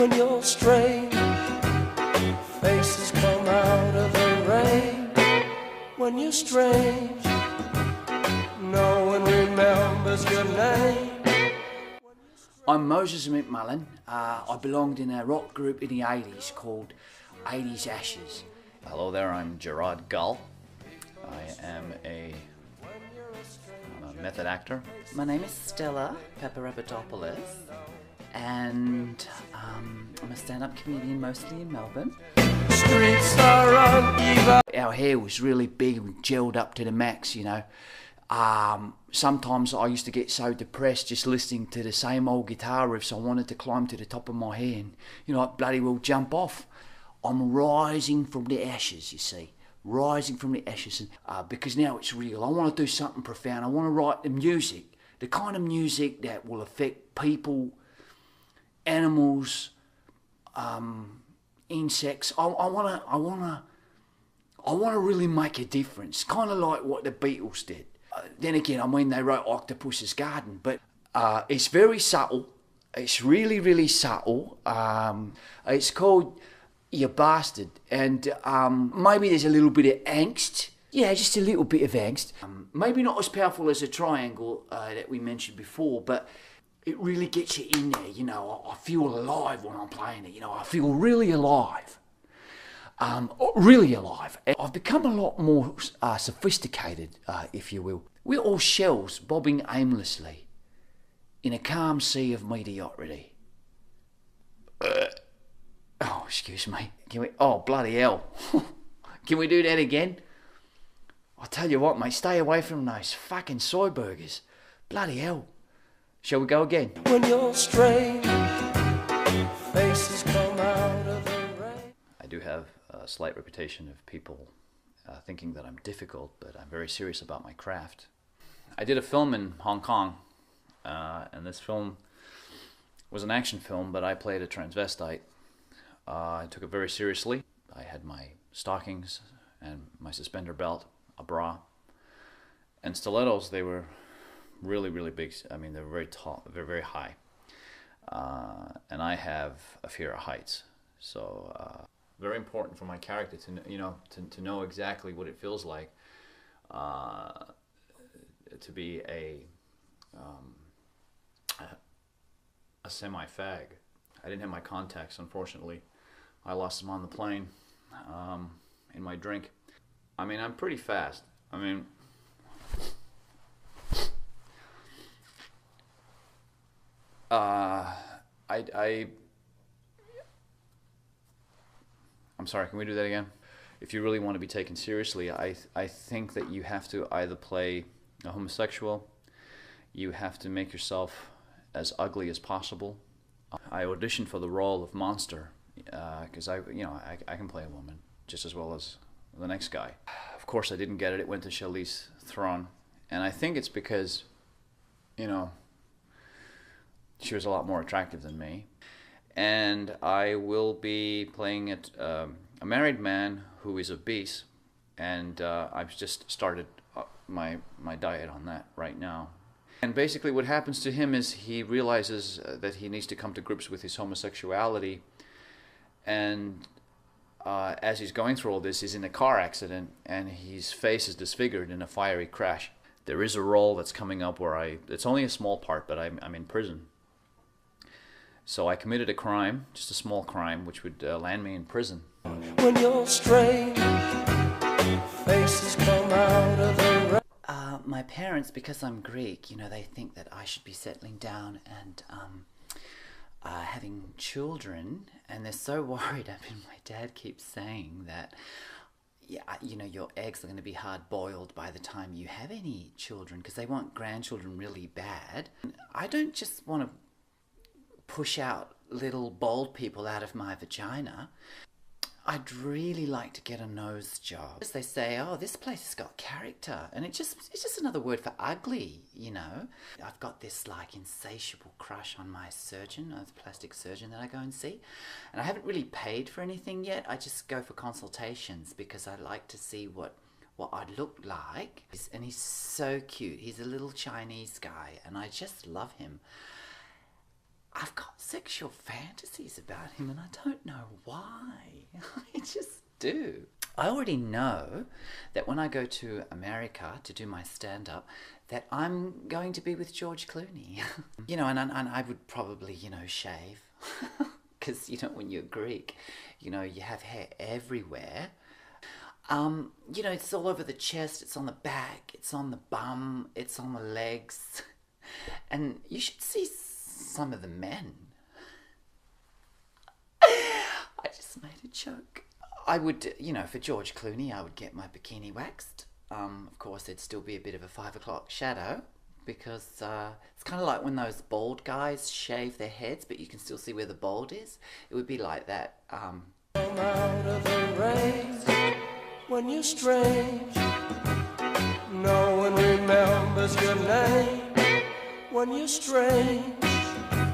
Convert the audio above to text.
when you're strange. Faces come out of the rain when you're strange. No one remembers your name. I'm Moses McMullen. I belonged in a rock group in the 80s called 80s Ashes. Hello there, I'm Gerard Gull. I am a method actor. My name is Stella Paparapatopoulos, and I'm a stand-up comedian mostly in Melbourne. Streets are uneven. Our hair was really big and gelled up to the max, you know. Sometimes I used to get so depressed just listening to the same old guitar riffs. I wanted to climb to the top of my hair and, you know, like bloody well jump off. I'm rising from the ashes, you see. Rising from the ashes, and, because now it's real. I want to do something profound. I want to write the music, the kind of music that will affect people, animals, insects. I want to really make a difference, kind of like what the Beatles did. Then again, I mean, they wrote Octopus's Garden, but it's very subtle. It's really, really subtle. It's called You Bastard, and maybe there's a little bit of angst. Yeah, just a little bit of angst. Maybe not as powerful as a triangle that we mentioned before, but it really gets you in there, you know. I feel alive when I'm playing it, you know. I feel really alive. Really alive. I've become a lot more sophisticated, if you will. We're all shells bobbing aimlessly in a calm sea of mediocrity. Oh, excuse me. Can we? Oh, bloody hell. Can we do that again? I'll tell you what, mate. Stay away from those fucking soy burgers. Bloody hell. Shall we go again? When you're strange, faces come out of the rain. I do have a slight reputation of people thinking that I'm difficult, but I'm very serious about my craft. I did a film in Hong Kong, and this film was an action film, but I played a transvestite. I took it very seriously. I had my stockings and my suspender belt, a bra, and stilettos. They were really, really big. I mean, they were very tall, they're very high. And I have a fear of heights, so very important for my character to know exactly what it feels like to be a semi-fag. I didn't have my contacts, unfortunately. I lost them on the plane in my drink. I mean, I'm pretty fast. I mean, I'm sorry, can we do that again? If you really want to be taken seriously, I think that you have to either play a homosexual, you have to make yourself as ugly as possible. I auditioned for the role of monster because I can play a woman just as well as the next guy. Of course, I didn't get it. It went to Charlize Theron, and I think it's because, you know, she was a lot more attractive than me. And I will be playing a married man who is obese, and I've just started my diet on that right now. And basically what happens to him is he realizes that he needs to come to grips with his homosexuality, and as he's going through all this, he's in a car accident and his face is disfigured in a fiery crash. There is a role that's coming up where it's only a small part, but I'm in prison. So I committed a crime, just a small crime, which would land me in prison. When you're strange, faces come out of the rain. My parents, because I'm Greek, you know, they think that I should be settling down and having children, and they're so worried. I mean, my dad keeps saying that, yeah, you know, your eggs are going to be hard-boiled by the time you have any children, because they want grandchildren really bad. I don't just want to push out little bald people out of my vagina. I'd really like to get a nose job. As they say, oh, this place has got character, and it's just another word for ugly, you know. I've got this like insatiable crush on my surgeon, the plastic surgeon that I go and see, and I haven't really paid for anything yet. I just go for consultations because I like to see what I'd look like. And he's so cute. He's a little Chinese guy, and I just love him. I've got sexual fantasies about him and I don't know why. I just do. I already know that when I go to America to do my stand-up, that I'm going to be with George Clooney. You know, and I would probably, you know, shave. Because, you know, when you're Greek, you know, you have hair everywhere. You know, it's all over the chest, it's on the back, it's on the bum, it's on the legs. And you should see some of the men. I just made a joke. I would, you know, for George Clooney, I would get my bikini waxed. Of course, there'd still be a bit of a 5 o'clock shadow because it's kind of like when those bald guys shave their heads, but you can still see where the bald is. It would be like that. Come out of the rain when you're strange. No one remembers your name when you're strange.